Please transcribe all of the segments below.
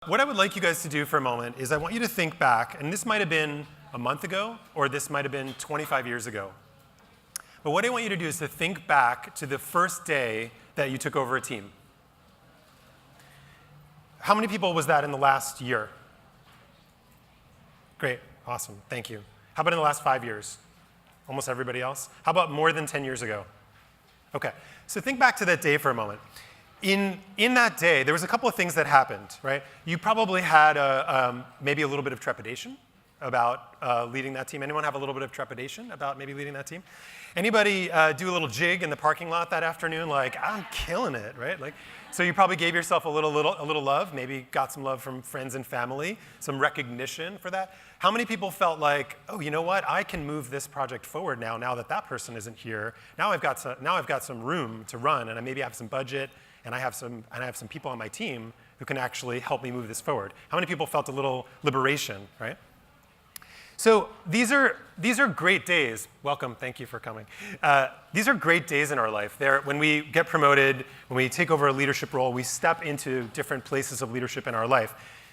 What I would like you guys to do for a moment is I want you to think back, and this might have been a month ago, or this might have been 25 years ago. But what I want you to do is to think back to the first day that you took over a team. How many people was that in the last year? Great, awesome, thank you. How about in the last 5 years? Almost everybody else? How about more than 10 years ago? Okay, so think back to that day for a moment. In that day, there was a couple of things that happened, right? You probably had maybe a little bit of trepidation about leading that team. Anyone have a little bit of trepidation about maybe leading that team? Anybody do a little jig in the parking lot that afternoon, like, I'm killing it, right? Like, so you probably gave yourself a little love, maybe got some love from friends and family, some recognition for that. How many people felt like, oh, you know what? I can move this project forward now that that person isn't here. Now I've got some room to run, and I maybe have some budget, and I have some people on my team who can actually help me move this forward. How many people felt a little liberation, right? So these are great days. Welcome, thank you for coming. These are great days in our life. When we get promoted, when we take over a leadership role, we step into different places of leadership in our life.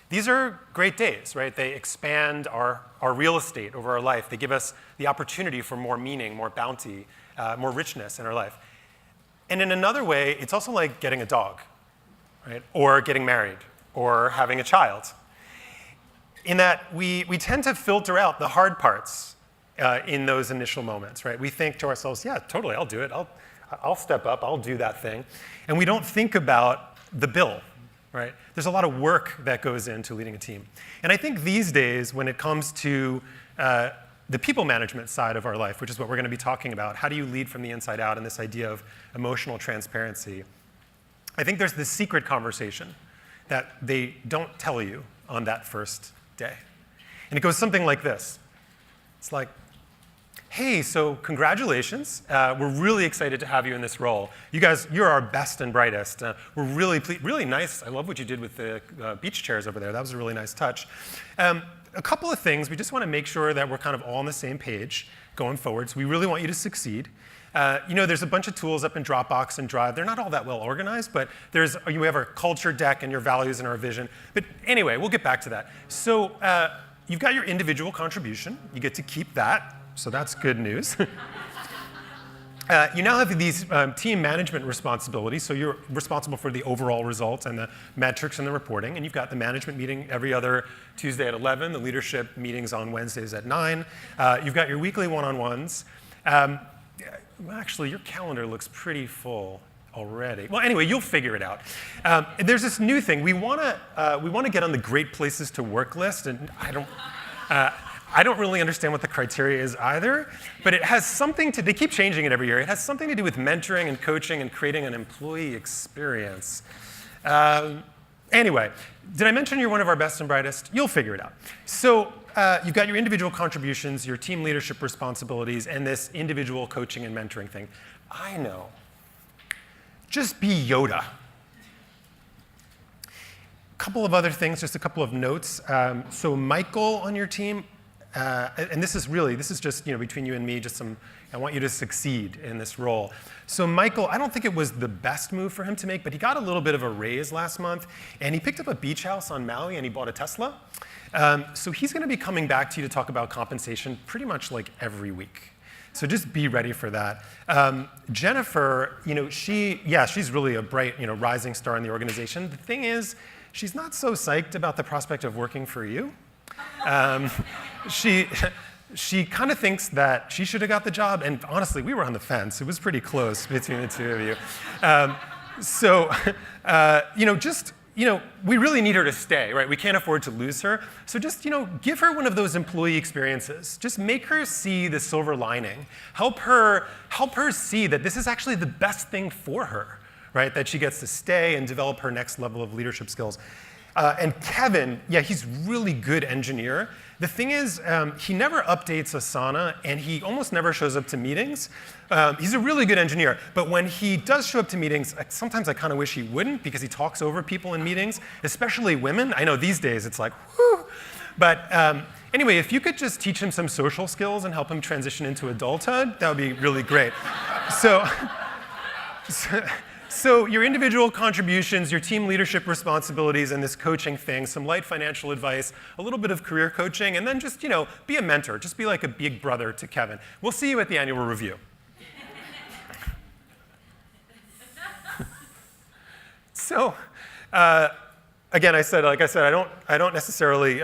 These are great days, right? They expand our real estate over our life. They give us the opportunity for more meaning, more bounty, more richness in our life. And in another way, it's also like getting a dog, right? Or getting married, or having a child. In that we tend to filter out the hard parts in those initial moments, right? We think to ourselves, yeah, totally, I'll do it. I'll step up, I'll do that thing. And we don't think about the bill, right? There's a lot of work that goes into leading a team. And I think these days, when it comes to the people management side of our life, which is what we're going to be talking about, how do you lead from the inside out, and this idea of emotional transparency, I think there's this secret conversation that they don't tell you on that first day. And it goes something like this. It's like, hey, so congratulations. We're really excited to have you in this role. You guys, you're our best and brightest. We're really nice. I love what you did with the beach chairs over there. That was a really nice touch. A couple of things. We just want to make sure that we're kind of all on the same page going forward. So we really want you to succeed. There's a bunch of tools up in Dropbox and Drive. They're not all that well organized, but we have our culture deck and your values and our vision. But anyway, we'll get back to that. So you've got your individual contribution. You get to keep that, so that's good news. You now have these team management responsibilities, so you're responsible for the overall results and the metrics and the reporting, and you've got the management meeting every other Tuesday at 11, the leadership meetings on Wednesdays at 9. You've got your weekly one-on-ones. Well, actually, your calendar looks pretty full already. Well, anyway, you'll figure it out. There's this new thing. We want to get on the great places to work list, and I don't really understand what the criteria is either, but it has something to, they keep changing it every year. It has something to do with mentoring and coaching and creating an employee experience. Anyway, did I mention you're one of our best and brightest? You'll figure it out. So you've got your individual contributions, your team leadership responsibilities, and this individual coaching and mentoring thing. I know. Just be Yoda. A couple of other things, just a couple of notes. So Michael on your team, and this is just between you and me, I want you to succeed in this role. So Michael, I don't think it was the best move for him to make, but he got a little bit of a raise last month, and he picked up a beach house on Maui, and he bought a Tesla. So he's going to be coming back to you to talk about compensation pretty much like every week. So just be ready for that. Jennifer, she's really a bright, rising star in the organization. The thing is, she's not so psyched about the prospect of working for you. She kind of thinks that she should have got the job, and honestly, we were on the fence. It was pretty close between the two of you. We really need her to stay, right? We can't afford to lose her. So just, give her one of those employee experiences. Just make her see the silver lining. Help her see that this is actually the best thing for her, right? That she gets to stay and develop her next level of leadership skills. And Kevin, he's really good engineer. The thing is, he never updates Asana, and he almost never shows up to meetings. He's a really good engineer, but when he does show up to meetings, sometimes I kind of wish he wouldn't, because he talks over people in meetings, especially women. I know these days it's like, whew. But anyway, if you could just teach him some social skills and help him transition into adulthood, that would be really great. So So your individual contributions, your team leadership responsibilities, and this coaching thing, some light financial advice, a little bit of career coaching, and then just, be a mentor. Just be like a big brother to Kevin. We'll see you at the annual review. So, again, like I said, I don't necessarily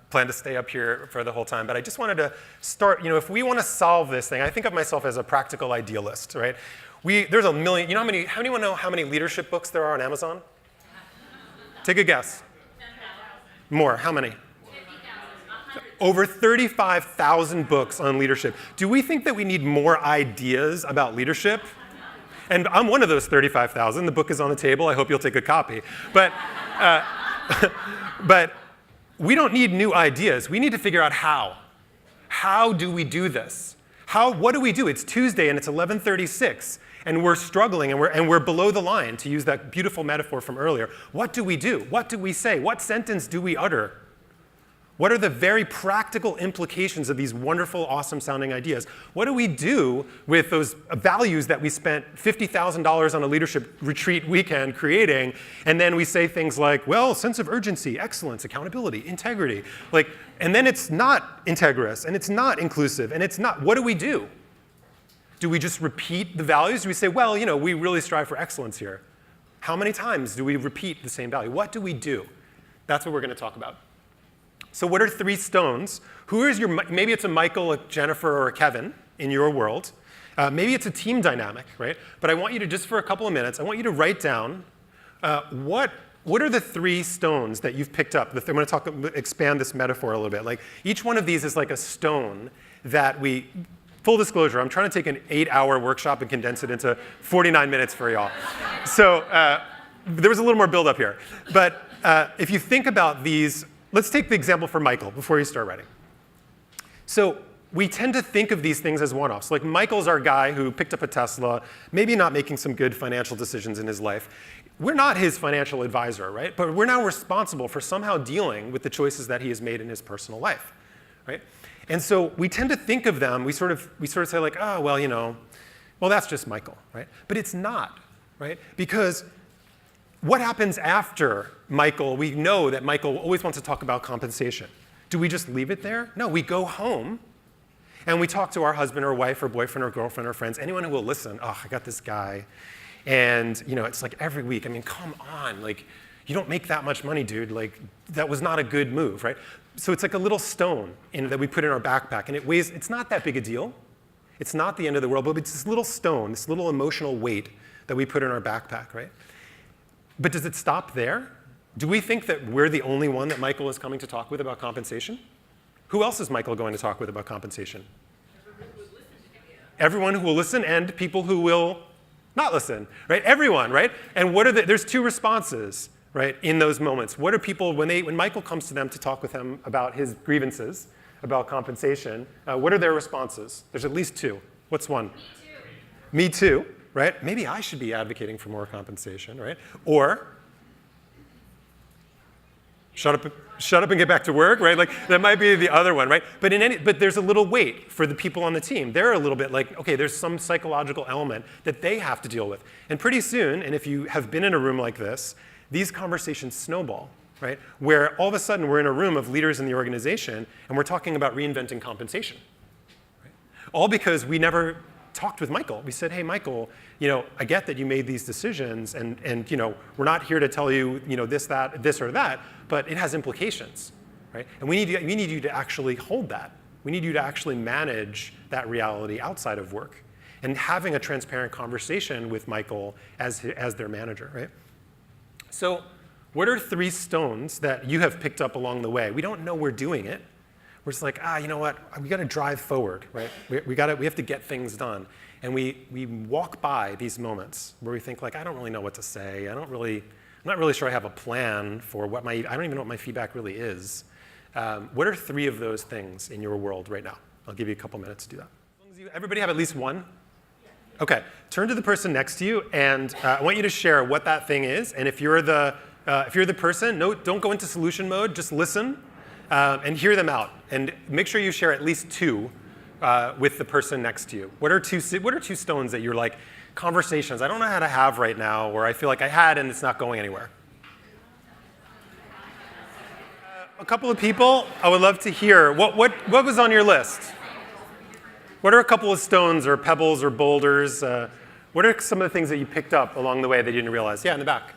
plan to stay up here for the whole time, but I just wanted to start, if we want to solve this thing, I think of myself as a practical idealist, right? There's a million, how many know how many leadership books there are on Amazon? Take a guess. 10,000. More, how many? 50,000. Over 35,000 books on leadership. Do we think that we need more ideas about leadership? And I'm one of those 35,000. The book is on the table. I hope you'll take a copy. But we don't need new ideas. We need to figure out how. How do we do this? What do we do? It's Tuesday and it's 11:36, and we're struggling and we're below the line, to use that beautiful metaphor from earlier. What do we do? What do we say? What sentence do we utter? What are the very practical implications of these wonderful, awesome-sounding ideas? What do we do with those values that we spent $50,000 on a leadership retreat weekend creating, and then we say things like, well, sense of urgency, excellence, accountability, integrity, and then it's not integrous, and it's not inclusive, and it's not. What do we do? Do we just repeat the values? Do we say, well, we really strive for excellence here? How many times do we repeat the same value? What do we do? That's what we're going to talk about. So what are 3 stones? Maybe it's a Michael, a Jennifer, or a Kevin in your world. Maybe it's a team dynamic, right? But I want you to, just for a couple of minutes, I want you to write down what are the 3 stones that you've picked up? I'm going to expand this metaphor a little bit. Each one of these is like a stone that full disclosure, I'm trying to take an 8-hour workshop and condense it into 49 minutes for y'all. So there was a little more build up here. But if you think about these, let's take the example for Michael before you start writing. So we tend to think of these things as one-offs. Like Michael's our guy who picked up a Tesla, maybe not making some good financial decisions in his life. We're not his financial advisor, right? But we're now responsible for somehow dealing with the choices that he has made in his personal life, right? And so we tend to think of them, we sort of say like, oh, well, that's just Michael, right? But it's not, right? Because what happens after Michael? We know that Michael always wants to talk about compensation. Do we just leave it there? No, we go home and we talk to our husband or wife or boyfriend or girlfriend or friends, anyone who will listen. Oh, I got this guy. And it's like every week. I mean, come on. You don't make that much money, dude. That was not a good move, right? So it's like a little stone that we put in our backpack. And it's not that big a deal. It's not the end of the world, but it's this little stone, this little emotional weight that we put in our backpack, right? But does it stop there? Do we think that we're the only one that Michael is coming to talk with about compensation? Who else is Michael going to talk with about compensation? Everyone who will listen and people who will not listen, right? Everyone, right? And there's 2 responses, right, in those moments. What are people, when Michael comes to them to talk with him about his grievances, about compensation, what are their responses? There's at least 2. What's one? Me too, right? Maybe I should be advocating for more compensation, right? Or, shut up and get back to work, right? That might be the other one, right? But there's a little weight for the people on the team. They're a little bit okay, there's some psychological element that they have to deal with. And pretty soon, and if you have been in a room like this, these conversations snowball, right? Where all of a sudden we're in a room of leaders in the organization and we're talking about reinventing compensation, right? All because we never talked with Michael. We said, hey, Michael, I get that you made these decisions and we're not here to tell you, this or that, but it has implications, right? And we need you to actually hold that. We need you to actually manage that reality outside of work and having a transparent conversation with Michael as their manager, right? So what are 3 stones that you have picked up along the way? We don't know we're doing it. We're just like, you know what? We got to drive forward, right? We have to get things done. And we walk by these moments where we think I don't really know what to say. I'm not really sure I have a plan for I don't even know what my feedback really is. What are 3 of those things in your world right now? I'll give you a couple minutes to do that. Everybody have at least one? Okay, turn to the person next to you, and I want you to share what that thing is. And if you're the person, don't go into solution mode. Just listen and hear them out, and make sure you share at least 2 with the person next to you. What are two stones that you're conversations I don't know how to have right now, where I feel like I had and it's not going anywhere? A couple of people, I would love to hear. What was on your list? What are a couple of stones or pebbles or boulders? What are some of the things that you picked up along the way that you didn't realize? Yeah, in the back.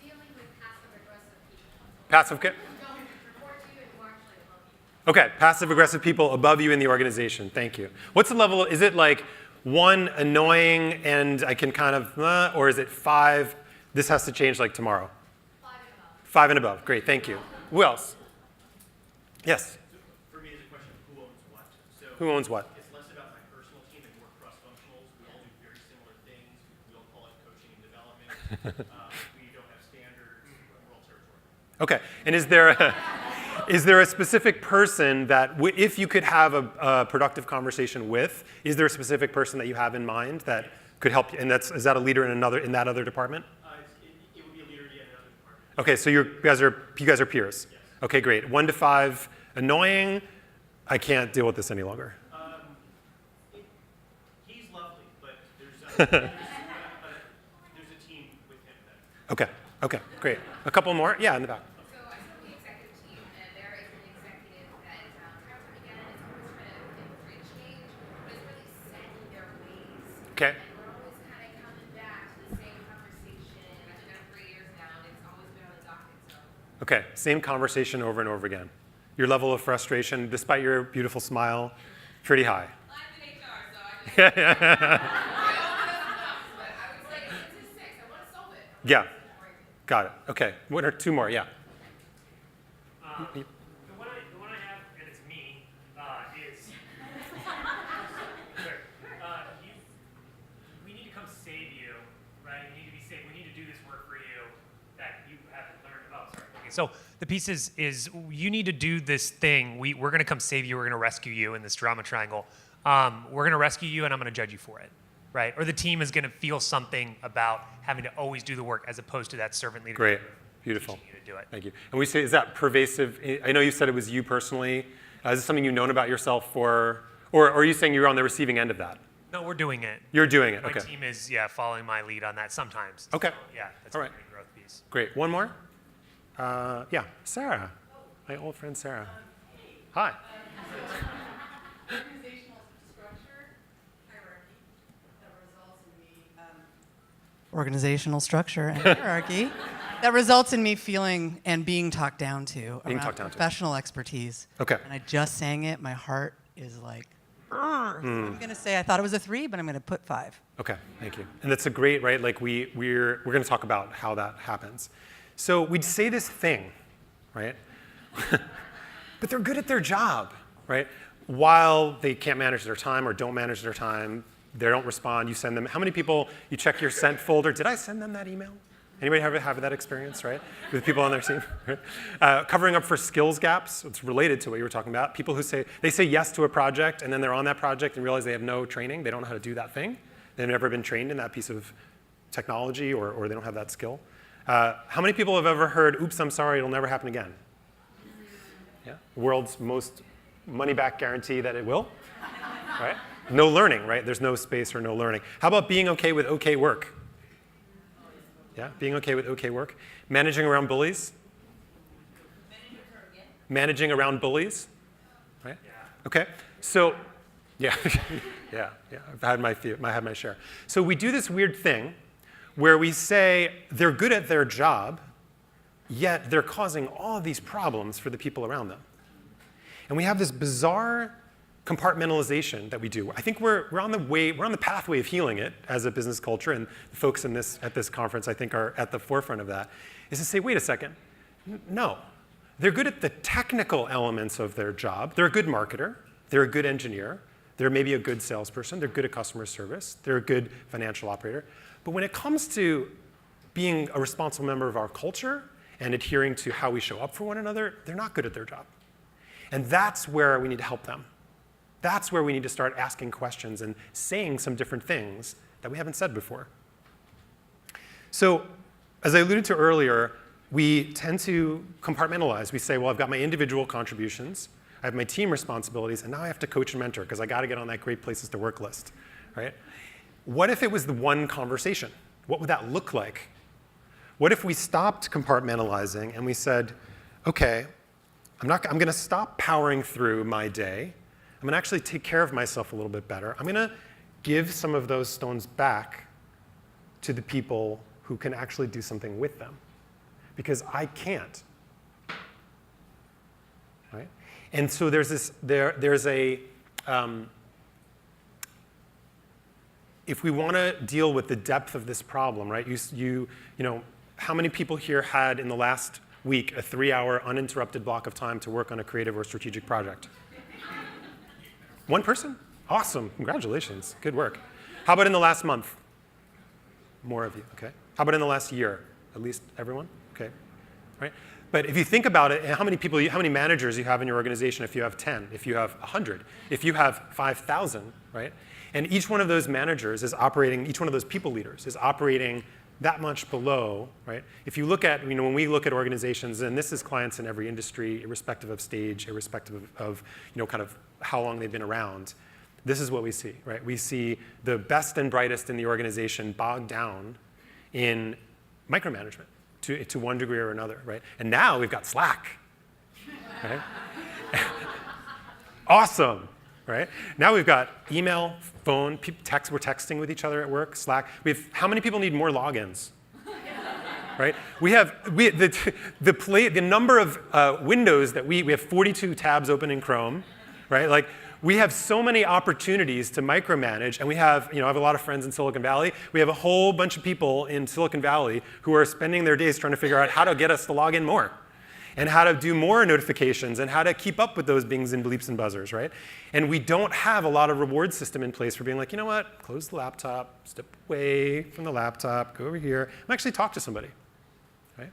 Dealing with passive-aggressive people. Passive. Who don't report to you and who are actually above you. Okay, passive-aggressive people above you in the organization. Thank you. What's the level? Is it like 1 annoying and I can kind of, or is it 5? This has to change like tomorrow. 5 and above. 5 and above. Great, thank you. Who else? Yes. For me, it's a question of who owns what. So Who owns what? it's less about my personal team and more cross-functionals. We all do very similar things. We all call it coaching and development. We don't have standards. We're all territorial. Okay, and is there a specific person that, if you could have a productive conversation with, is there a specific person that you have in mind that could help you? And is that a leader in that other department? It would be a leader in another department. Okay, so you guys are peers. Yes. Okay, great. 1 to 5, annoying. I can't deal with this any longer. He's lovely, but there's a team with him that. Okay, great. A couple more. Yeah, in the back. So I sit on the executive team, and there is an executive that time and again is always trying to infiltrate change, but is really set in their ways. Okay. And we're always kind of coming back to the same conversation. I've been there 3 years now, and it's always been on the docket. So Okay, same conversation over and over again. Your level of frustration, despite your beautiful smile, pretty high. I'm in HR, so I just I open up but I would say it's a 6. I want to solve it. Yeah, got it. Okay, 1 or 2 more. Yeah. The one I have, and it's me, is we need to come save you, right? You need to be saved. We need to do this work for you that you haven't learned about. Sorry. Okay, so the piece is you need to do this thing. We're going to come save you. We're going to rescue you in this drama triangle. We're going to rescue you, and I'm going to judge you for it, right? Or the team is going to feel something about having to always do the work as opposed to that servant leader. Great, beautiful. Teaching you to do it. Thank you. And we say, is that pervasive? I know you said it was you personally. Is this something you've known about yourself or are you saying you're on the receiving end of that? No, we're doing it. You're doing it, My okay. team is, following my lead on that sometimes. Okay. So, yeah, that's All a right. great growth piece. Great. 1 more? Yeah, Sarah. My old friend Sarah. Hi. Organizational structure, hierarchy, that results in me. Organizational structure and hierarchy that results in me feeling and being talked down to Being around talked down to. professional expertise. Okay. And I just sang it. My heart is like, "Urgh." So I'm going to say I thought it was a 3, but I'm going to put 5. Okay, thank you. And that's a great, right? Like we're going to talk about how that happens. So we'd say this thing, right? But they're good at their job, right? While they can't manage their time or don't manage their time, they don't respond, you send them. How many people, you check your sent folder, did I send them that email? Anybody have that experience, right? With people on their team? Covering up for skills gaps, it's related to what you were talking about. People who say yes to a project and then they're on that project and realize they have no training, they don't know how to do that thing. They've never been trained in that piece of technology or they don't have that skill. How many people have ever heard, oops, I'm sorry, it'll never happen again? Yeah, world's most money-back guarantee that it will, right? No learning, right? There's no space for no learning. How about being okay with okay work? Yeah, being okay with okay work. Managing around bullies? Managing around bullies, right? Okay, so, yeah, yeah, I've had my share. So we do this weird thing where we say they're good at their job, yet they're causing all of these problems for the people around them. And we have this bizarre compartmentalization that we do. I think we're on the pathway of healing it as a business culture, and the folks at this conference I think are at the forefront of that, is to say, wait a second, no. They're good at the technical elements of their job. They're a good marketer. They're a good engineer. They're maybe a good salesperson. They're good at customer service. They're a good financial operator. But when it comes to being a responsible member of our culture and adhering to how we show up for one another, they're not good at their job. And that's where we need to help them. That's where we need to start asking questions and saying some different things that we haven't said before. So, as I alluded to earlier, we tend to compartmentalize. We say, well, I've got my individual contributions, I have my team responsibilities, and now I have to coach and mentor because I got to get on that great places to work list, right? What if it was the one conversation? What would that look like? What if we stopped compartmentalizing and we said, okay, I'm going to stop powering through my day. I'm going to actually take care of myself a little bit better. I'm going to give some of those stones back to the people who can actually do something with them, because I can't. Right? And so there's if we want to deal with the depth of this problem, right? You know, how many people here had in the last week a 3-hour uninterrupted block of time to work on a creative or strategic project? One person? Awesome, congratulations, good work. How about in the last month? More of you, okay. How about in the last year? At least everyone, okay, right? But if you think about it, how many managers you have in your organization if you have 10, if you have 100, if you have 5,000, right? And each one of those managers is operating, each one of those people leaders is operating that much below, right? If you look at, when we look at organizations, and this is clients in every industry, irrespective of stage, irrespective of kind of how long they've been around, this is what we see, right? We see the best and brightest in the organization bogged down in micromanagement to one degree or another, right? And now we've got Slack, right? Awesome, right? Now we've got email, phone, text. We're texting with each other at work, Slack. How many people need more logins? Right? The number of windows that we have 42 tabs open in Chrome, right? Like, we have so many opportunities to micromanage, and we have, I have a lot of friends in Silicon Valley. We have a whole bunch of people in Silicon Valley who are spending their days trying to figure out how to get us to log in more, and how to do more notifications, and how to keep up with those bings and bleeps and buzzers, right? And we don't have a lot of reward system in place for being like, you know what, close the laptop, step away from the laptop, go over here, and actually talk to somebody, right?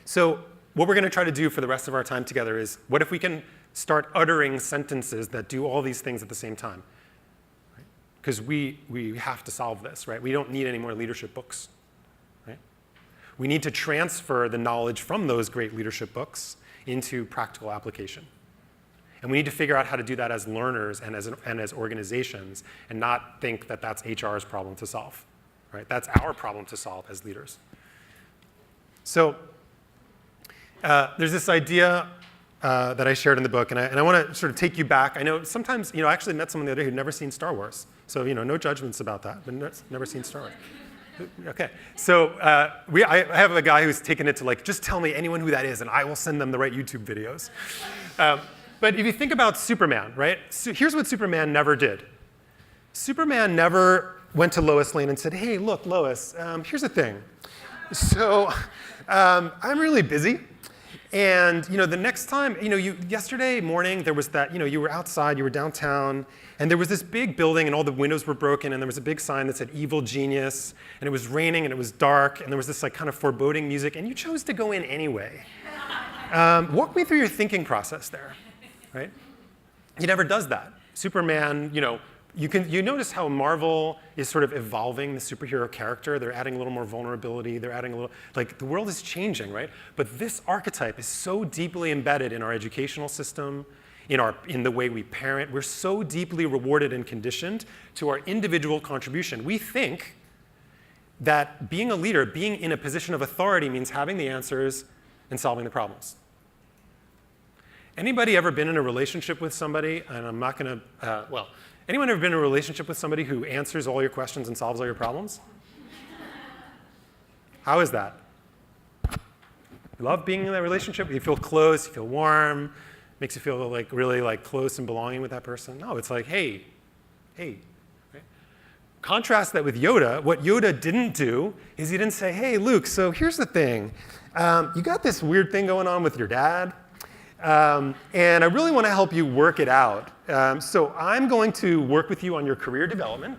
So what we're going to try to do for the rest of our time together is, what if we can start uttering sentences that do all these things at the same time? Because we have to solve this, right? We don't need any more leadership books, right? We need to transfer the knowledge from those great leadership books into practical application. And we need to figure out how to do that as learners and as organizations, and not think that that's HR's problem to solve, right? That's our problem to solve as leaders. So there's this idea that I shared in the book, and I want to sort of take you back. I know sometimes, I actually met someone the other day who'd never seen Star Wars. So, no judgments about that, but never seen Star Wars. Okay, so I have a guy who's taken it to like, just tell me anyone who that is, and I will send them the right YouTube videos. But if you think about Superman, right? So here's what Superman never did. Superman never went to Lois Lane and said, hey, look, Lois, here's the thing. So I'm really busy. And the next time, yesterday morning there was that, you were outside, you were downtown, and there was this big building and all the windows were broken, and there was a big sign that said evil genius, and it was raining and it was dark, and there was this like kind of foreboding music, and you chose to go in anyway. Walk me through your thinking process there, right? He never does that. Superman, you notice how Marvel is sort of evolving the superhero character. They're adding a little more vulnerability. They're adding a little, like, the world is changing, right? But this archetype is so deeply embedded in our educational system, in the way we parent. We're so deeply rewarded and conditioned to our individual contribution. We think that being a leader, being in a position of authority, means having the answers and solving the problems. Anybody ever been in a relationship with somebody, and I'm not going to, anyone ever been in a relationship with somebody who answers all your questions and solves all your problems? How is that? You love being in that relationship? You feel close, you feel warm, makes you feel like really like close and belonging with that person? No, it's like, hey. Right? Contrast that with Yoda. What Yoda didn't do is he didn't say, hey, Luke, so here's the thing. You got this weird thing going on with your dad. And I really want to help you work it out. So I'm going to work with you on your career development.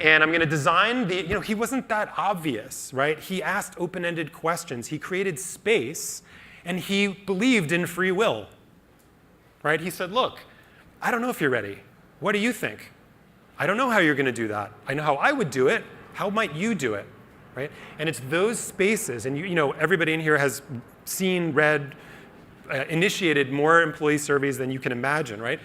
And I'm going to design he wasn't that obvious, right? He asked open-ended questions. He created space. And he believed in free will, right? He said, look, I don't know if you're ready. What do you think? I don't know how you're going to do that. I know how I would do it. How might you do it, right? And it's those spaces. And everybody in here has seen, read, initiated more employee surveys than you can imagine, right?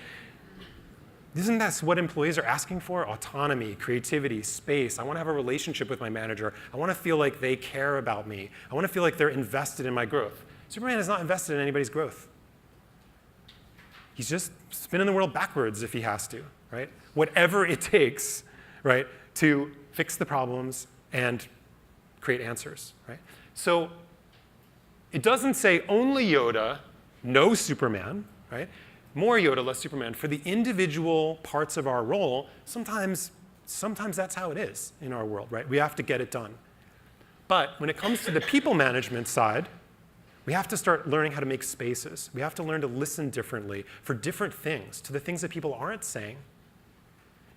Isn't that what employees are asking for? Autonomy, creativity, space. I want to have a relationship with my manager. I want to feel like they care about me. I want to feel like they're invested in my growth. Superman is not invested in anybody's growth. He's just spinning the world backwards if he has to, right? Whatever it takes, right, to fix the problems and create answers, right? So it doesn't say only Yoda, no Superman, right? More Yoda, less Superman. For the individual parts of our role, sometimes that's how it is in our world, right? We have to get it done. But when it comes to the people management side, we have to start learning how to make spaces. We have to learn to listen differently for different things, to the things that people aren't saying.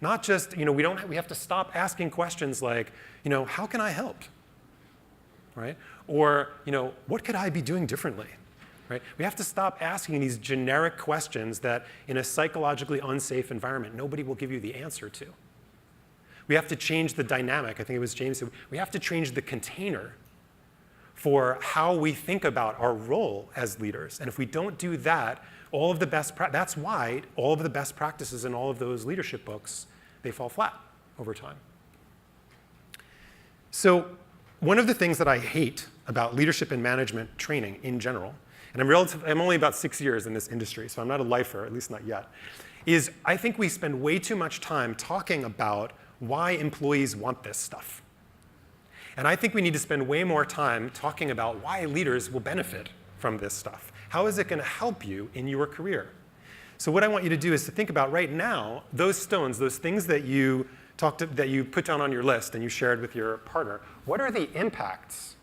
Not just, we have to stop asking questions like, how can I help? Right? Or, what could I be doing differently? Right? We have to stop asking these generic questions that in a psychologically unsafe environment, nobody will give you the answer to. We have to change the dynamic. I think it was James said, we have to change the container for how we think about our role as leaders. And if we don't do that, that's why all of the best practices in all of those leadership books, they fall flat over time. So one of the things that I hate about leadership and management training in general, and I'm only about 6 years in this industry, so I'm not a lifer, at least not yet, is I think we spend way too much time talking about why employees want this stuff. And I think we need to spend way more time talking about why leaders will benefit from this stuff. How is it going to help you in your career? So what I want you to do is to think about right now, those stones, those things that you put down on your list and you shared with your partner, what are the impacts?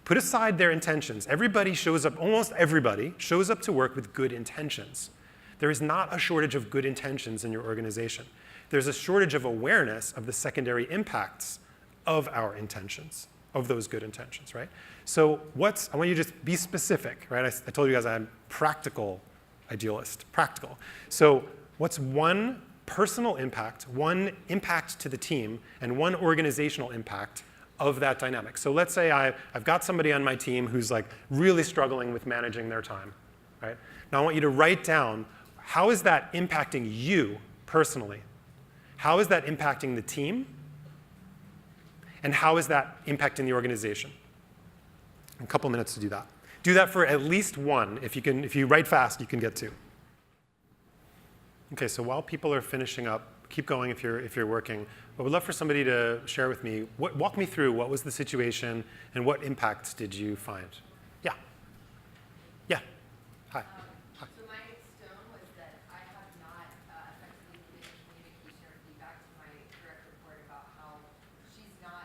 Put aside their intentions. Almost everybody shows up to work with good intentions. There is not a shortage of good intentions in your organization. There's a shortage of awareness of the secondary impacts of our intentions, of those good intentions, right? So I want you to just be specific, right? I told you guys I'm practical idealist, practical. So what's one personal impact, one impact to the team, and one organizational impact of that dynamic? So let's say I've got somebody on my team who's like really struggling with managing their time, right? Now I want you to write down, how is that impacting you personally? How is that impacting the team? And how is that impacting the organization? A couple minutes to do that. Do that for at least one. If you write fast, you can get two. Okay, so while people are finishing up, keep going if you're working. But we'd love for somebody to share with me, walk me through what was the situation and what impacts did you find? Yeah. Yeah. Hi. So my stone was that I have not effectively given communication or feedback to my direct report about how she's not.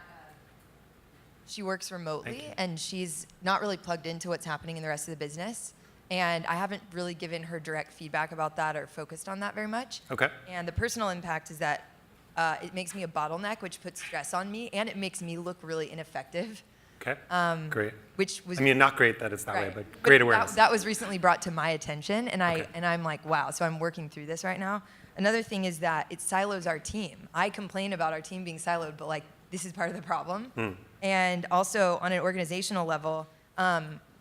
She works remotely and she's not really plugged into what's happening in the rest of the business. And I haven't really given her direct feedback about that or focused on that very much. Okay. And the personal impact is that it makes me a bottleneck, which puts stress on me, and it makes me look really ineffective. Okay. Great. Which was not great that it's that way, right. but great awareness. That was recently brought to my attention, and I'm like, wow. So I'm working through this right now. Another thing is that it silos our team. I complain about our team being siloed, but this is part of the problem. And also on an organizational level,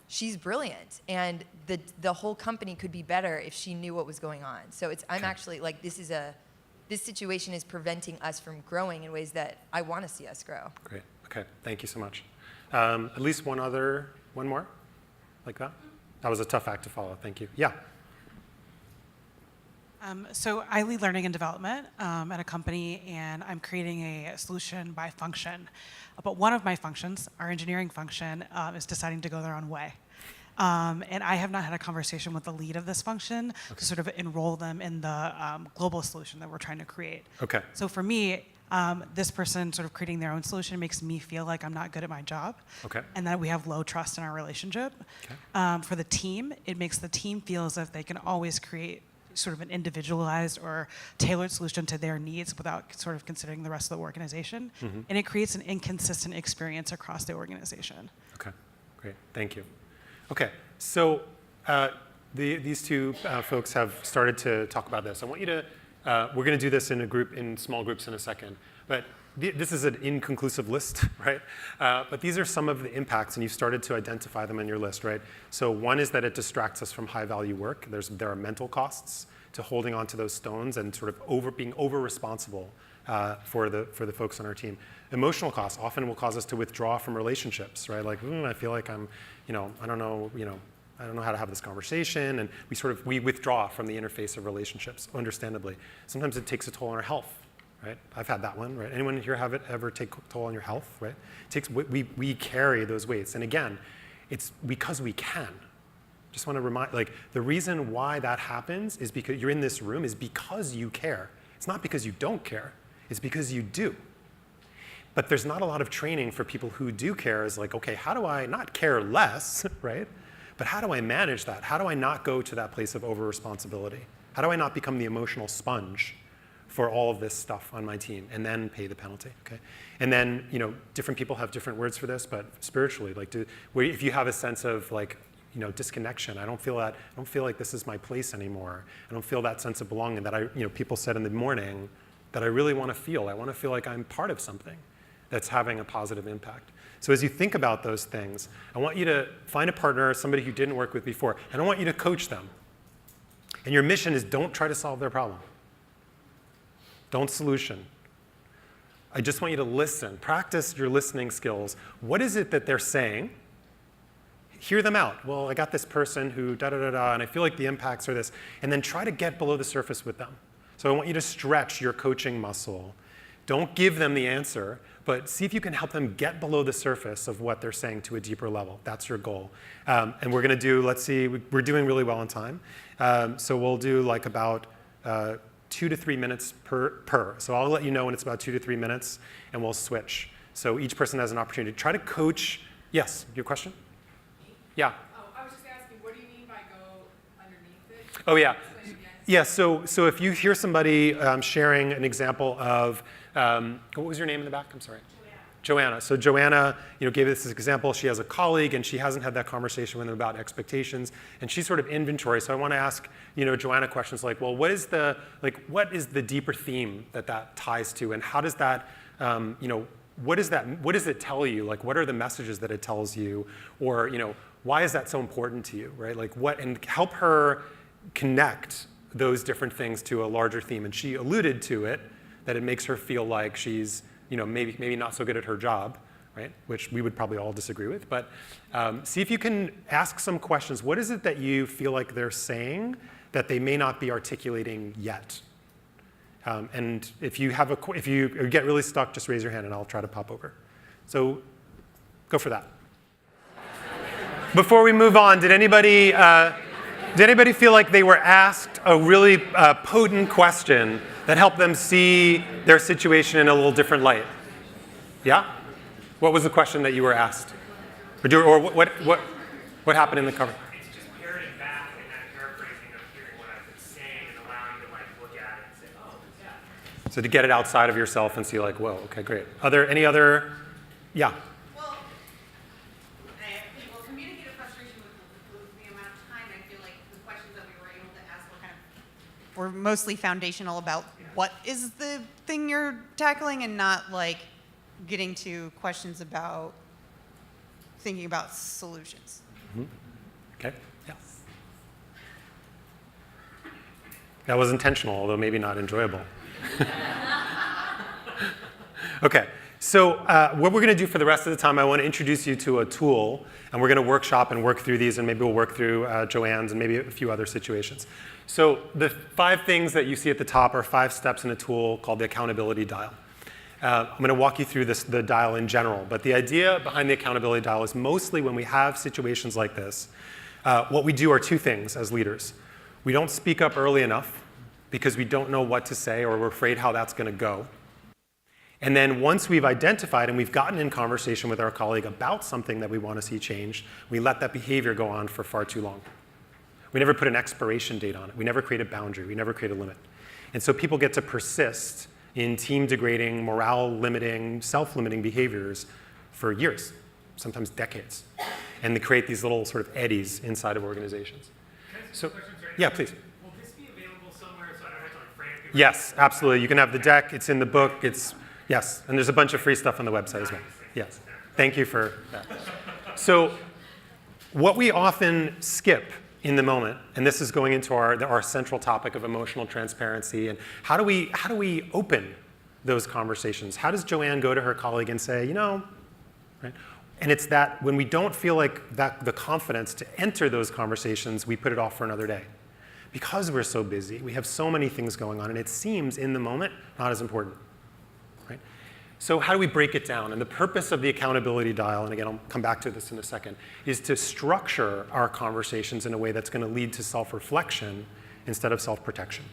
she's brilliant, and the whole company could be better if she knew what was going on. So I'm actually this situation is preventing us from growing in ways that I want to see us grow. Great. Okay. Thank you so much. At least one more, like that. That was a tough act to follow. Thank you. Yeah. So I lead learning and development at a company, and I'm creating a solution by function. But one of my functions, our engineering function, is deciding to go their own way. And I have not had a conversation with the lead of this function to sort of enroll them in the global solution that we're trying to create. Okay. So for me, this person sort of creating their own solution makes me feel like I'm not good at my job. Okay. And that we have low trust in our relationship. Okay. For the team, it makes the team feel as if they can always create sort of an individualized or tailored solution to their needs without sort of considering the rest of the organization. And it creates an inconsistent experience across the organization. Okay, great, thank you. Okay, so these two folks have started to talk about this. I want you to, we're gonna do this in small groups in a second, but this is an inconclusive list, right? But these are some of the impacts, and you've started to identify them on your list, right? So one is that it distracts us from high-value work. There are mental costs to holding on to those stones and sort of being over-responsible for the folks on our team. Emotional costs often will cause us to withdraw from relationships, right? Like, I feel like I'm, I don't know how to have this conversation, and we withdraw from the interface of relationships, understandably. Sometimes it takes a toll on our health, right? I've had that one, right? Anyone here have it ever take a toll on your health, right? We carry those weights, and again, it's because we can. Just want to remind, the reason why that happens is because you're in this room is because you care. It's not because you don't care. It's because you do. But there's not a lot of training for people who do care. Is like, okay, how do I not care less, right? But how do I manage that? How do I not go to that place of over-responsibility? How do I not become the emotional sponge for all of this stuff on my team and then pay the penalty, okay? And then, different people have different words for this, but spiritually, if you have a sense of disconnection, I don't feel like this is my place anymore. I don't feel that sense of belonging that people said in the morning that I really want to feel. I want to feel like I'm part of something that's having a positive impact. So as you think about those things, I want you to find a partner, somebody who didn't work with before, and I want you to coach them. And your mission is don't try to solve their problem. Don't solution. I just want you to listen. Practice your listening skills. What is it that they're saying? Hear them out. Well, I got this person who da-da-da-da, and I feel like the impacts are this. And then try to get below the surface with them. So I want you to stretch your coaching muscle. Don't give them the answer, but see if you can help them get below the surface of what they're saying to a deeper level. That's your goal. And we're going to do, let's see, we're doing really well on time. So we'll do about 2 to 3 minutes per. So I'll let you know when it's about 2 to 3 minutes, and we'll switch. So each person has an opportunity. Try to coach. Yes, your question? Yeah. Oh, I was just asking, what do you mean by go underneath it? Oh, yeah. Explain again. Yeah, so if you hear somebody sharing an example of, what was your name in the back? I'm sorry. Joanna. So Joanna, gave us this example. She has a colleague, and she hasn't had that conversation with them about expectations, and she's sort of inventory. So I want to ask, Joanna questions like, well, what is the deeper theme that ties to, and how does that, what does it tell you? What are the messages that it tells you, or why is that so important to you, right? And help her connect those different things to a larger theme. And she alluded to it, that it makes her feel like she's, maybe not so good at her job, right? Which we would probably all disagree with. But see if you can ask some questions. What is it that you feel like they're saying that they may not be articulating yet? And if you get really stuck, just raise your hand and I'll try to pop over. So go for that. Before we move on, did anybody feel like they were asked a really potent question that helped them see their situation in a little different light? Yeah? What was the question that you were asked? Or what happened in the cover? It's just parroting back and then paraphrasing of hearing what I've been saying and allowing you to look at it and say, oh, yeah. So to get it outside of yourself and see whoa, okay, great. Are there any other, yeah? Well, communicative frustration with the amount of time, I feel like the questions that we were able to ask were mostly foundational about what is the thing you're tackling, and not getting to questions about thinking about solutions. Mm-hmm. Okay, yeah. That was intentional, although maybe not enjoyable. Okay, so what we're going to do for the rest of the time, I want to introduce you to a tool, and we're going to workshop and work through these, and maybe we'll work through Joanne's and maybe a few other situations. So the 5 things that you see at the top are 5 steps in a tool called the accountability dial. I'm going to walk you through the dial in general, but the idea behind the accountability dial is mostly when we have situations like this, what we do are 2 things as leaders. We don't speak up early enough because we don't know what to say or we're afraid how that's going to go. And then once we've identified and we've gotten in conversation with our colleague about something that we want to see changed, we let that behavior go on for far too long. We never put an expiration date on it. We never create a boundary. We never create a limit. And so people get to persist in team-degrading, morale-limiting, self-limiting behaviors for years, sometimes decades. And they create these little sort of eddies inside of organizations. So, yeah, please. Will this be available somewhere so I don't have to frantically? Yes, absolutely. You can have the deck. It's in the book. It's Yes, and there's a bunch of free stuff on the website as well. Yes, thank you for that. So what we often skip in the moment, and this is going into our central topic of emotional transparency, and how do we open those conversations? How does Joanne go to her colleague and say, you know, right? And it's that when we don't feel like that the confidence to enter those conversations, we put it off for another day. Because we're so busy, we have so many things going on, and it seems in the moment not as important. Right? So how do we break it down? And the purpose of the accountability dial, and again, I'll come back to this in a second, is to structure our conversations in a way that's going to lead to self-reflection instead of self-protection.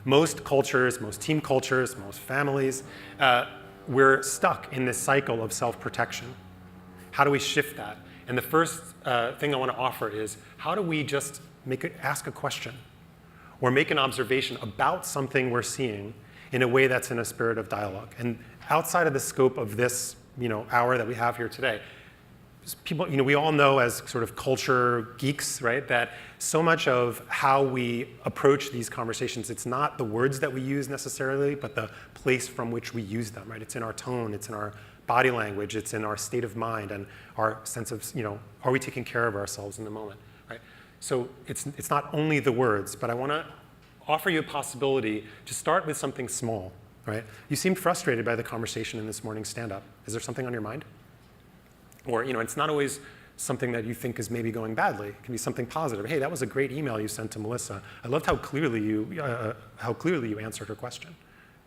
Most cultures, most team cultures, most families, we're stuck in this cycle of self-protection. How do we shift that? And the first thing I want to offer is, how do we just ask a question or make an observation about something we're seeing in a way that's in a spirit of dialogue? And outside of the scope of this hour that we have here today, people, we all know as sort of culture geeks, right, that so much of how we approach these conversations, it's not the words that we use necessarily, but the place from which we use them, right? It's in our tone, it's in our body language, it's in our state of mind and our sense of, are we taking care of ourselves in the moment, right? So it's not only the words, but I want to offer you a possibility to start with something small, right? You seemed frustrated by the conversation in this morning's stand-up. Is there something on your mind? Or, it's not always something that you think is maybe going badly. It can be something positive. Hey, that was a great email you sent to Melissa. I loved how clearly you answered her question,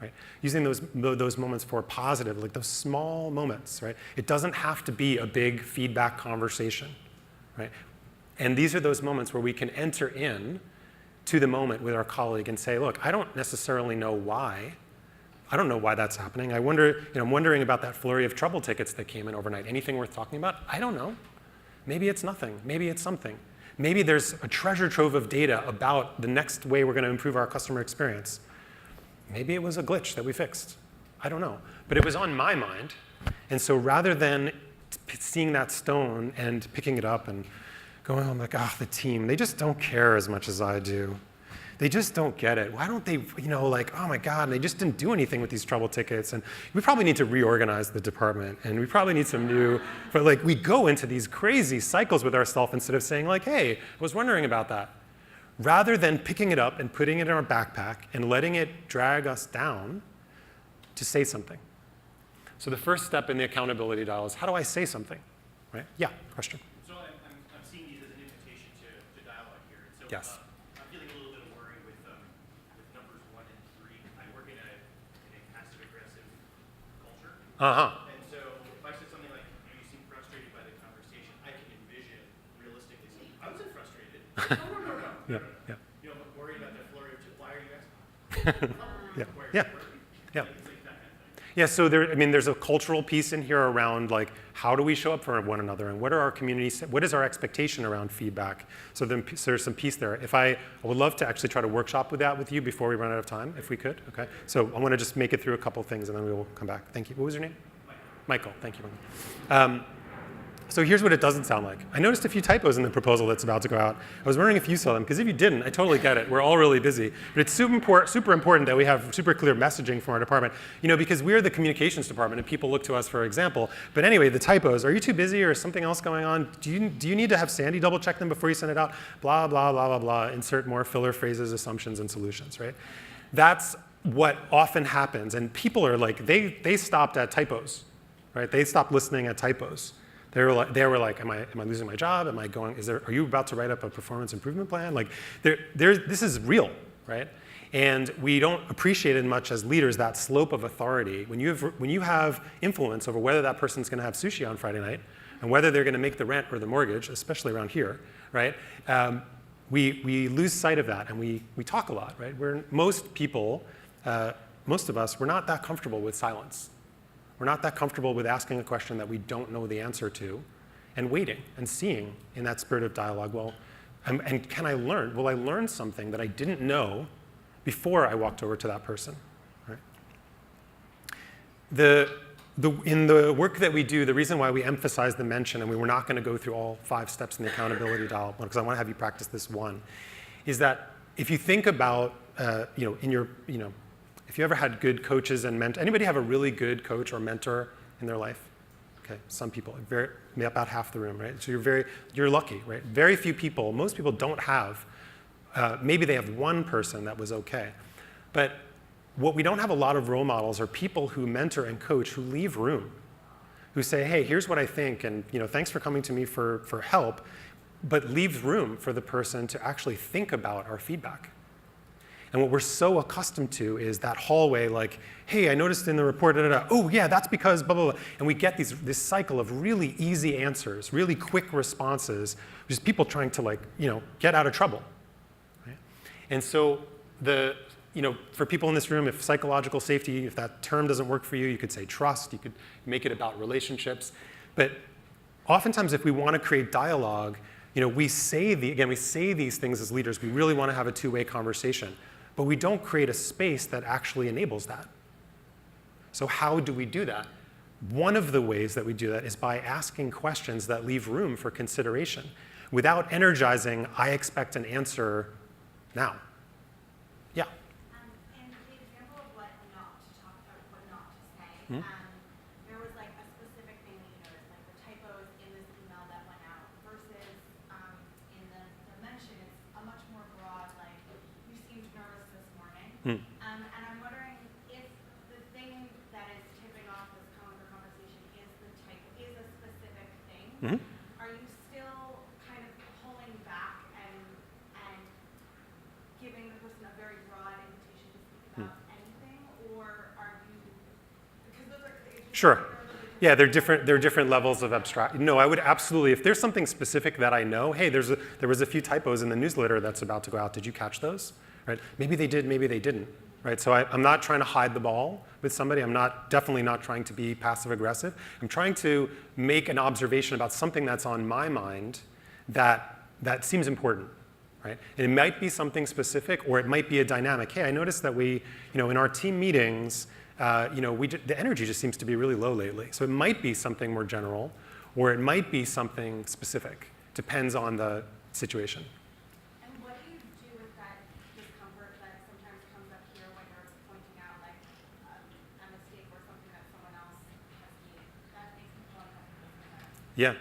right? Using those moments for positive, like those small moments, right? It doesn't have to be a big feedback conversation, right? And these are those moments where we can enter in to the moment with our colleague and say, look, I don't necessarily know why. I don't know why that's happening. I'm wondering about that flurry of trouble tickets that came in overnight. Anything worth talking about? I don't know. Maybe it's nothing. Maybe it's something. Maybe there's a treasure trove of data about the next way we're going to improve our customer experience. Maybe it was a glitch that we fixed. I don't know. But it was on my mind. And so rather than seeing that stone and picking it up and going, oh my God, the team, they just don't care as much as I do. They just don't get it. Why don't they, oh my God, and they just didn't do anything with these trouble tickets. And we probably need to reorganize the department. And we probably need some new, but we go into these crazy cycles with ourselves instead of saying hey, I was wondering about that. Rather than picking it up and putting it in our backpack and letting it drag us down, to say something. So the first step in the accountability dial is, how do I say something, right? Yeah, question. So I'm seeing these as an invitation to dialogue here. And so, Yes. I'm feeling a little bit of worry with numbers 1 and 3. I work in a passive-aggressive culture. Uh-huh. And so if I said something like, you seem frustrated by the conversation, I can envision realistically saying, I wasn't frustrated. No. Yeah, yeah. I'm worried about that flurry of why are you asking? Yeah, Why are yeah, you worried? yeah. Things like that kind of thing. Yeah, so there's a cultural piece in here around how do we show up for one another, and what are our communities, what is our expectation around feedback? So there's some piece there. I would love to actually try to workshop with that with you before we run out of time, if we could. Okay. So I want to just make it through a couple things, and then we will come back. Thank you. What was your name? Michael. Thank you, Michael. So here's what it doesn't sound like. I noticed a few typos in the proposal that's about to go out. I was wondering if you saw them, because if you didn't, I totally get it. We're all really busy. But it's super important that we have super clear messaging from our department, because we're the communications department and people look to us for example. But anyway, the typos, are you too busy or is something else going on? Do you need to have Sandy double check them before you send it out? Blah, blah, blah, blah, blah. Insert more filler phrases, assumptions, and solutions, right? That's what often happens. And people are they stopped at typos, right? They stopped listening at typos. They were like, am I losing my job? Am I going? Are you about to write up a performance improvement plan? This is real, right? And we don't appreciate it much as leaders, that slope of authority. When you have influence over whether that person's going to have sushi on Friday night and whether they're going to make the rent or the mortgage, especially around here, right? We lose sight of that, and we talk a lot, right? Most of us, we're not that comfortable with silence. We're not that comfortable with asking a question that we don't know the answer to and waiting and seeing in that spirit of dialogue, well, and can I learn? Will I learn something that I didn't know before I walked over to that person, right? In the work that we do, the reason why we emphasize the mention, and we were not going to go through all 5 steps in the accountability dial, because I want to have you practice this one, is that if you think about, If you ever had good coaches and mentors, anybody have a really good coach or mentor in their life? Okay, some people, about half the room, right? So you're lucky, right? Very few people, most people don't have, maybe they have one person that was okay. But what we don't have a lot of role models are people who mentor and coach who leave room, who say, hey, here's what I think, and thanks for coming to me for help, but leave room for the person to actually think about our feedback. And what we're so accustomed to is that hallway, like, hey, I noticed in the report, oh yeah, that's because blah, blah, blah. And we get this cycle of really easy answers, really quick responses, just people trying to get out of trouble. Right? And so for people in this room, if psychological safety, if that term doesn't work for you, you could say trust, you could make it about relationships. But oftentimes if we want to create dialogue, we say these things as leaders, we really want to have a two-way conversation. But we don't create a space that actually enables that. So how do we do that? One of the ways that we do that is by asking questions that leave room for consideration without energizing, I expect an answer now. Yeah? And the example of what not to talk about, what not to say, there was like a specific thing that you noticed, like the typos in this email that went out versus in the mention, it's a much more broad, like, you seemed nervous this morning. And I'm wondering if the thing that is tipping off this conversation is a specific thing. Are you still kind of pulling back and giving the person a very broad invitation to speak about anything, or are you? Because those are Sure. Yeah, they're different levels of abstract. No, I would absolutely, if there's something specific that I know, hey, there was a few typos in the newsletter that's about to go out. Did you catch those? Right? Maybe they did, maybe they didn't. Right? So I'm not trying to hide the ball with somebody. I'm definitely not trying to be passive aggressive. I'm trying to make an observation about something that's on my mind that seems important. Right? And it might be something specific, or it might be a dynamic. Hey, I noticed that we, in our team meetings, the energy just seems to be really low lately. So it might be something more general, or it might be something specific. Depends on the situation. And what do you do with that discomfort that sometimes comes up here when you're pointing out like a mistake or something that someone else has made? That makes me feel uncomfortable. Yeah.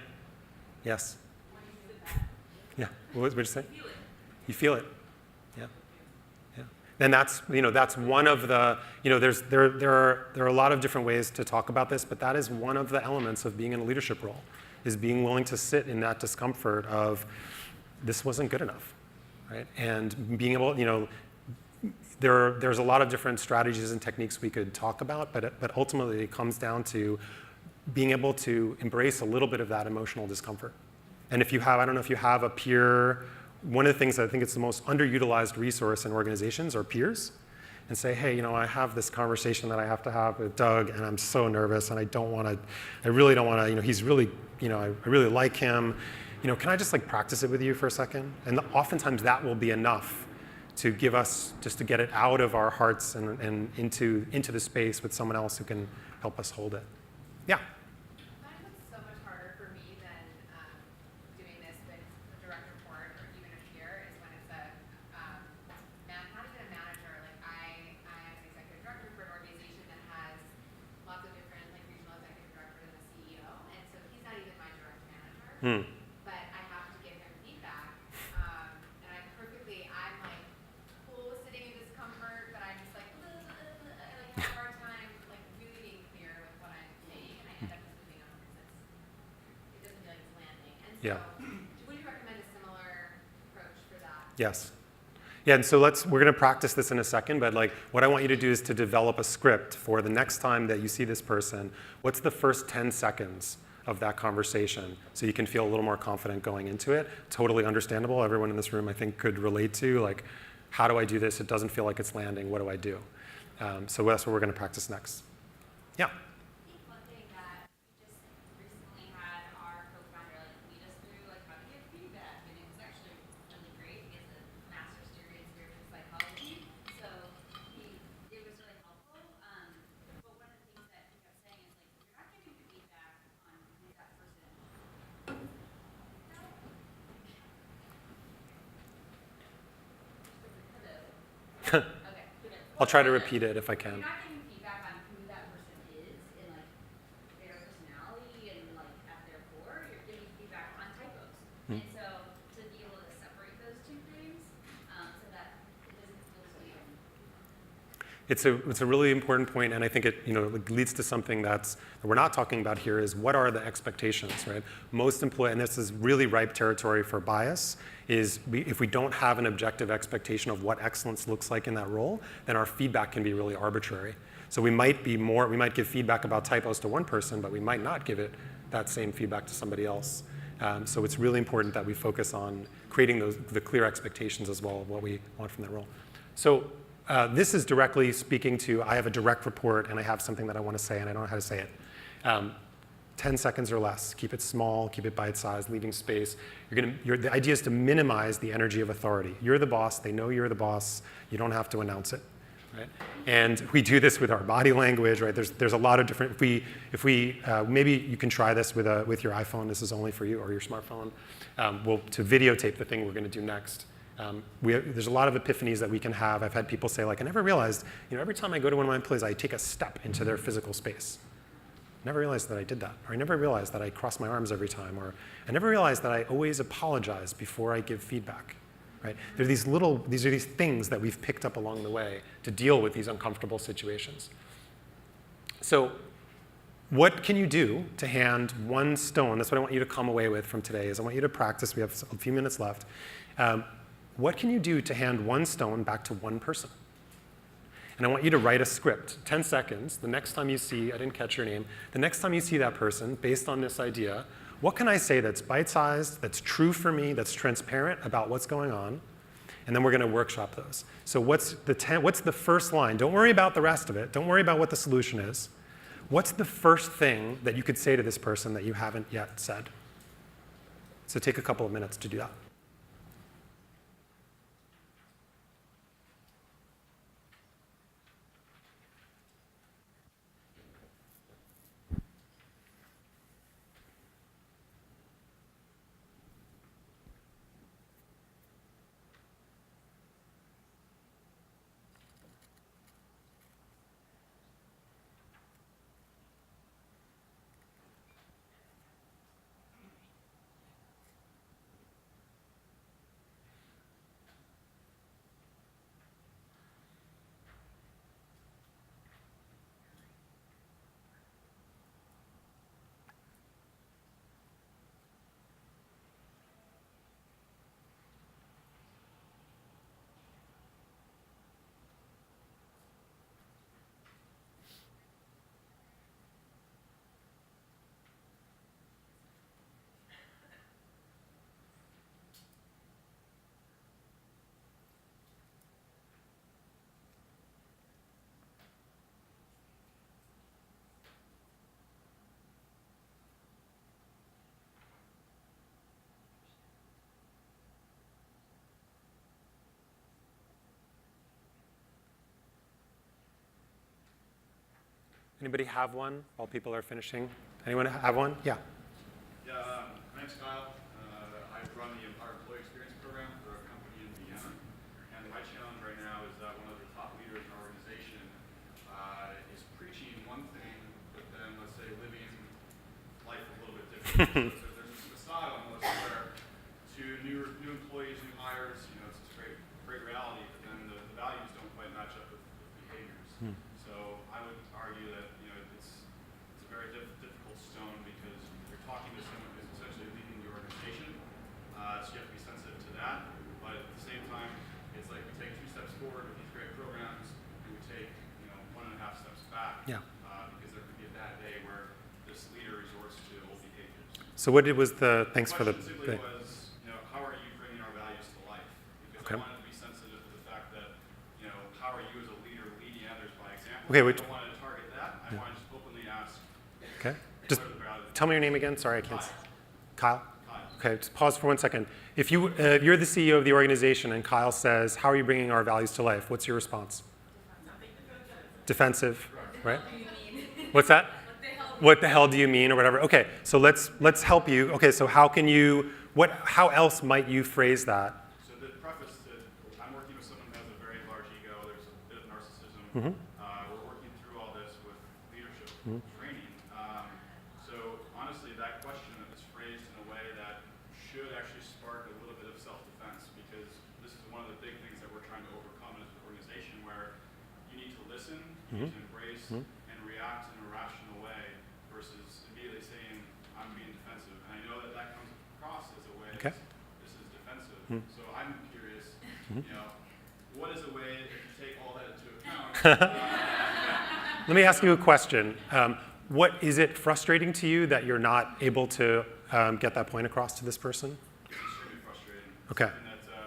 Yes. What do you do with that? Yeah. What did you say? You feel it. Yeah. Yeah. And that's one of the there are a lot of different ways to talk about this, but that is one of the elements of being in a leadership role, is being willing to sit in that discomfort of this wasn't good enough, right? And being able, there's a lot of different strategies and techniques we could talk about, but ultimately it comes down to being able to embrace a little bit of that emotional discomfort. And if you have, I don't know if you have a peer. One of the things that I think it's the most underutilized resource in organizations are peers, and say, hey, I have this conversation that I have to have with Doug, and I'm so nervous, and I really don't want to, he's really, I really like him. Can I just practice it with you for a second? And oftentimes that will be enough to give us, just to get it out of our hearts and into the space with someone else who can help us hold it. Yeah? I find it's so much harder for me than doing this with a direct report or even a peer is when it's not even a manager. Like I am an executive director for an organization that has lots of different regional executive directors and a CEO, and so he's not even my direct manager. But I have to give him feedback, and I'm cool with sitting in discomfort, but I'm just I have a hard time really being clear with what I'm saying, and I end up just moving on because it doesn't feel like it's landing. And so, Yeah. would you recommend a similar approach for that? Yes. Yeah, and so we're going to practice this in a second, but what I want you to do is to develop a script for the next time that you see this person. What's the first 10 seconds of that conversation, so you can feel a little more confident going into it? Totally understandable. Everyone in this room, I think, could relate to, how do I do this? It doesn't feel like it's landing. What do I do? So that's what we're going to practice next. Yeah. I think one thing that we just recently had our co-founder lead us through how to give feedback, and it was actually really great. He has a master's degree in spiritual psychology, so it was really helpful. But one of the things that he kept saying is if you're not giving feedback on who that person. Okay. I'll try to repeat it if I can. You're not giving feedback on who that person is and like their personality and like at their core. You're giving feedback on typos. And so to be able to separate those two things, so that it doesn't feel so It's a really important point, and I think it leads to something that we're not talking about here is what are the expectations, right? Most employees, and this is really ripe territory for bias, is if we don't have an objective expectation of what excellence looks like in that role, then our feedback can be really arbitrary. So we might give feedback about typos to one person, but we might not give it that same feedback to somebody else. So it's really important that we focus on creating the clear expectations as well of what we want from that role. So this is directly speaking to, I have a direct report and I have something that I want to say and I don't know how to say it. 10 seconds or less. Keep it small, keep it bite-sized, leaving space. The idea is to minimize the energy of authority. You're the boss, they know you're the boss, you don't have to announce it. Right? And we do this with our body language, right? There's a lot of different, if we maybe you can try this with your iPhone, this is only for you, or your smartphone, to videotape the thing we're gonna do next. There's a lot of epiphanies that we can have. I've had people say, like, I never realized, every time I go to one of my employees, I take a step into their physical space. I never realized that I did that, or I never realized that I cross my arms every time, or I never realized that I always apologize before I give feedback. Right? These are these things that we've picked up along the way to deal with these uncomfortable situations. So what can you do to hand one stone? That's what I want you to come away with from today, is I want you to practice. We have a few minutes left. What can you do to hand one stone back to one person? And I want you to write a script, 10 seconds, the next time you see, I didn't catch your name, the next time you see that person, based on this idea, what can I say that's bite-sized, that's true for me, that's transparent about what's going on? And then we're going to workshop those. So what's the first line? Don't worry about the rest of it. Don't worry about what the solution is. What's the first thing that you could say to this person that you haven't yet said? So take a couple of minutes to do that. Anybody have one while people are finishing? Anyone have one? Yeah. Yeah, my name's Kyle. I run the Employee Experience Program for a company in Vienna. And my challenge right now is that one of the top leaders in our organization is preaching one thing, but then, let's say, living life a little bit differently. So there's this facade almost where to new employees, new hires, it's a great reality, but then the values don't quite match up with behaviors. So I would argue that it's a very difficult stone because you're talking to someone who's essentially leading the organization, so you have to be sensitive to that. But at the same time, it's like we take 2 steps forward with these great programs, and we take 1.5 steps back. Yeah. Because there could be a bad day where this leader resorts to old behaviors. So what was the thanks for the question simply was, how are you bringing our values to life? Because Okay. I wanted to be sensitive to the fact that, how are you as a leader leading others by example? Okay, I wait. don't want to target that. I want to just openly ask. Okay. Just tell me your name again. Sorry, I can't. Kyle. Okay, just pause for 1 second. If you're the CEO of the organization and Kyle says, "How are you bringing our values to life?" What's your response? Defensive, right? What's that? What the hell do you mean, or whatever? Okay, so let's help you. Okay, so how else might you phrase that? So the preface that I'm working with someone who has a very large ego. There's a bit of narcissism We're working through all this with leadership training. So honestly, that question is phrased in a way that should actually spark a little bit of self-defense, because this is one of the big things that we're trying to overcome as an organization, where you need to listen, you need to embrace, and react in a rational way versus immediately saying, I'm being defensive. And I know that that comes across as a way Okay. this is defensive. So I'm curious, what is a way, if you take all that into account, Let me ask you a question. What is it frustrating to you that you're not able to get that point across to this person? it's extremely frustrating. Okay. And that, it's a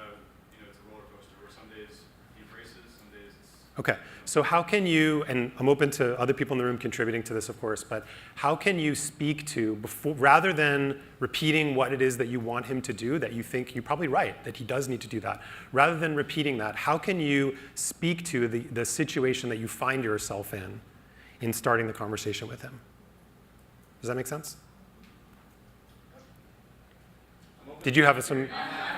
roller coaster where some days he embraces, some days it's Okay, so how can you, and I'm open to other people in the room contributing to this, of course, but how can you speak to, before, rather than repeating what it is that you want him to do, that you think you're probably right, that he does need to do that, rather than repeating that, how can you speak to the situation that you find yourself in starting the conversation with him? Does that make sense? Did you have some, yeah,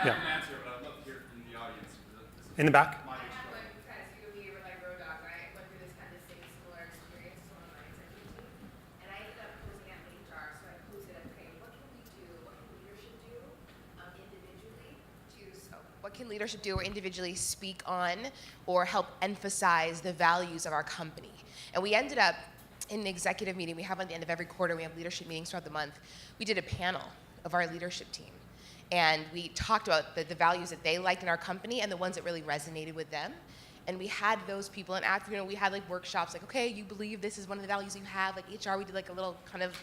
an answer, but I'd love to hear from the audience. This is in the back? my I have perspective. one kind of speak with me with like road dog, right? I went through this kind of same similar experience to one of my executive team. And I ended up posing at HR, so I posted, okay, what can we do? What can leadership do individually what can leadership do or individually speak on or help emphasize the values of our company? And we ended up in the executive meeting we have at the end of every quarter, we have leadership meetings throughout the month. We did a panel of our leadership team. And we talked about the values that they liked in our company and the ones that really resonated with them. And we had those people, and after, we had like workshops, like, okay, you believe this is one of the values you have, like HR, we did like a little kind of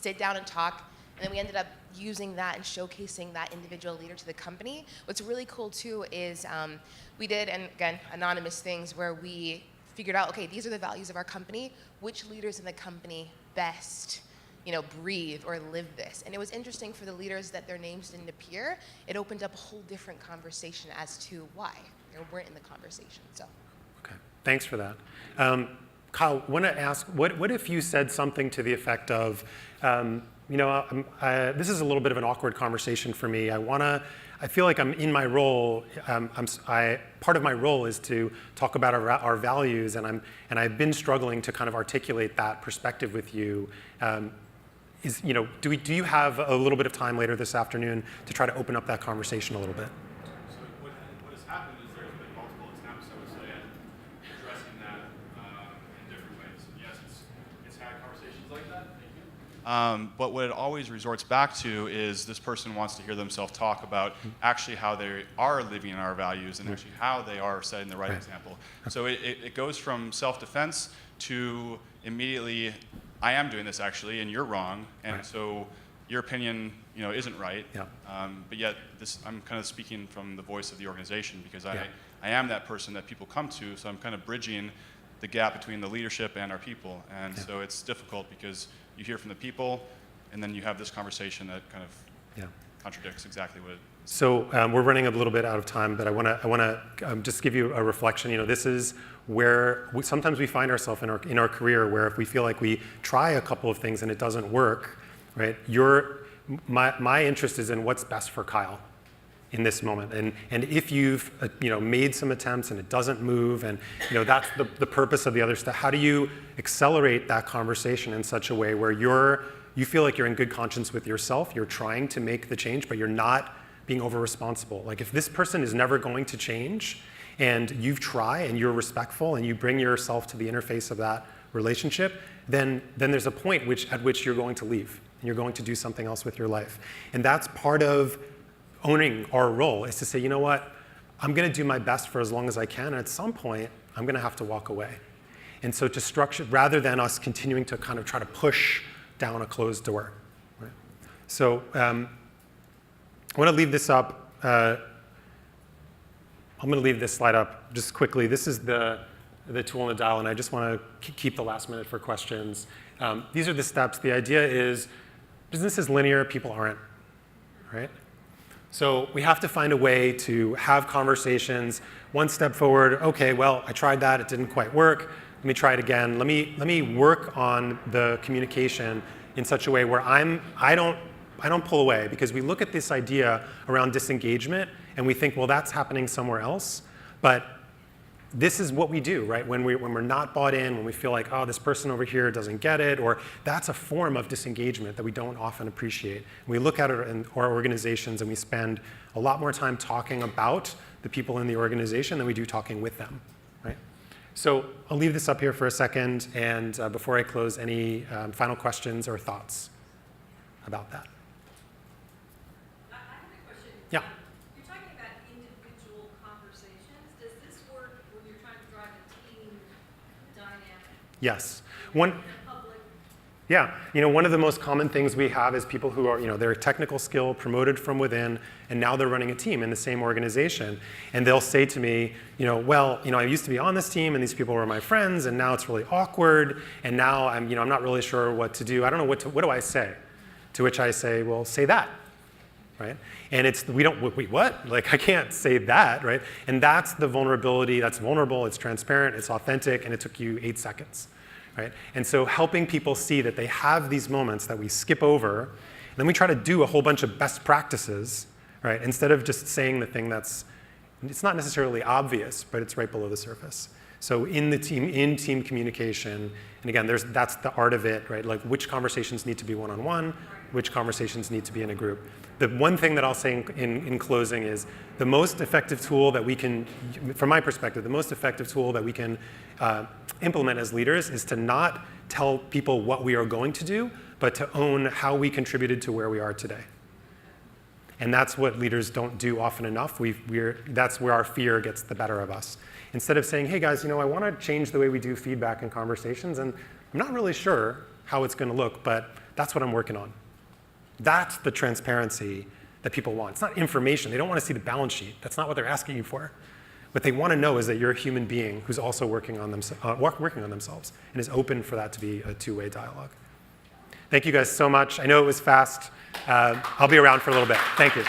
sit down and talk. And then we ended up using that and showcasing that individual leader to the company. What's really cool too is we did, and again, anonymous things where we figured out, okay, these are the values of our company, which leaders in the company best breathe or live this. And it was interesting for the leaders that their names didn't appear. It opened up a whole different conversation as to why they weren't in the conversation. So. Okay, thanks for that. Kyle, I want to ask, what if you said something to the effect of, this is a little bit of an awkward conversation for me. I feel like I'm in my role. Part of my role is to talk about our values, and I've been struggling to kind of articulate that perspective with you. Do you have a little bit of time later this afternoon to try to open up that conversation a little bit? So what has happened is there's been multiple attempts, I would say, at addressing that in different ways. And yes, it's had conversations like that. Thank you. But what it always resorts back to is this person wants to hear themselves talk about actually how they are living in our values and actually how they are setting the right example. So it goes from self-defense to immediately, I am doing this actually, and you're wrong, and so your opinion, isn't right. Yeah. But yet, I'm kind of speaking from the voice of the organization because I am that person that people come to. So I'm kind of bridging the gap between the leadership and our people, and so it's difficult because you hear from the people, and then you have this conversation that kind of contradicts exactly what it is. So we're running a little bit out of time, but I want to just give you a reflection. This is where sometimes we find ourselves in our career, where if we feel like we try a couple of things and it doesn't work, right? My interest is in what's best for Kyle in this moment, and if you've made some attempts and it doesn't move, and that's the purpose of the other stuff. How do you accelerate that conversation in such a way where you feel like you're in good conscience with yourself, you're trying to make the change, but you're not being over-responsible? Like, if this person is never going to change, and you try and you're respectful and you bring yourself to the interface of that relationship, then there's a point at which you're going to leave and you're going to do something else with your life. And that's part of owning our role, is to say, you know what, I'm going to do my best for as long as I can, and at some point, I'm going to have to walk away. And so to structure, rather than us continuing to kind of try to push down a closed door. Right? So I want to leave this up. I'm going to leave this slide up just quickly. This is the tool in the dial, and I just want to keep the last minute for questions. These are the steps. The idea is business is linear, people aren't, right? So we have to find a way to have conversations, one step forward. Okay, well, I tried that, it didn't quite work. Let me try it again. Let me work on the communication in such a way where I don't pull away, because we look at this idea around disengagement and we think, well, that's happening somewhere else. But this is what we do, right? When we're not bought in, when we feel like, oh, this person over here doesn't get it, or that's a form of disengagement that we don't often appreciate. And we look at it in our organizations and we spend a lot more time talking about the people in the organization than we do talking with them, right? So I'll leave this up here for a second, and before I close, any final questions or thoughts about that? I have a question. Yeah. You're talking about individual conversations. Does this work when you're trying to drive a team dynamic? Yes. In a public? Yeah, one of the most common things we have is people who are, they're technical skill, promoted from within, and now they're running a team in the same organization. And they'll say to me, well, I used to be on this team and these people were my friends, and now it's really awkward, and now I'm not really sure what to do. I don't know what do I say? To which I say, well, say that, right? And wait, what? Like, I can't say that, right? And that's the vulnerability. That's vulnerable, it's transparent, it's authentic, and it took you 8 seconds. Right? And so helping people see that they have these moments that we skip over, and then we try to do a whole bunch of best practices, right? Instead of just saying the thing it's not necessarily obvious, but it's right below the surface. So in team communication, and again, that's the art of it, right? Like, which conversations need to be one-on-one, which conversations need to be in a group. The one thing that I'll say in closing is the most effective tool that we can, from my perspective, the most effective tool that we can implement as leaders is to not tell people what we are going to do, but to own how we contributed to where we are today. And that's what leaders don't do often enough. That's where our fear gets the better of us. Instead of saying, hey guys, I want to change the way we do feedback and conversations, and I'm not really sure how it's going to look, but that's what I'm working on. That's the transparency that people want. It's not information. They don't want to see the balance sheet. That's not what they're asking you for. What they want to know is that you're a human being who's also working on themselves and is open for that to be a two-way dialogue. Thank you guys so much. I know it was fast. I'll be around for a little bit. Thank you.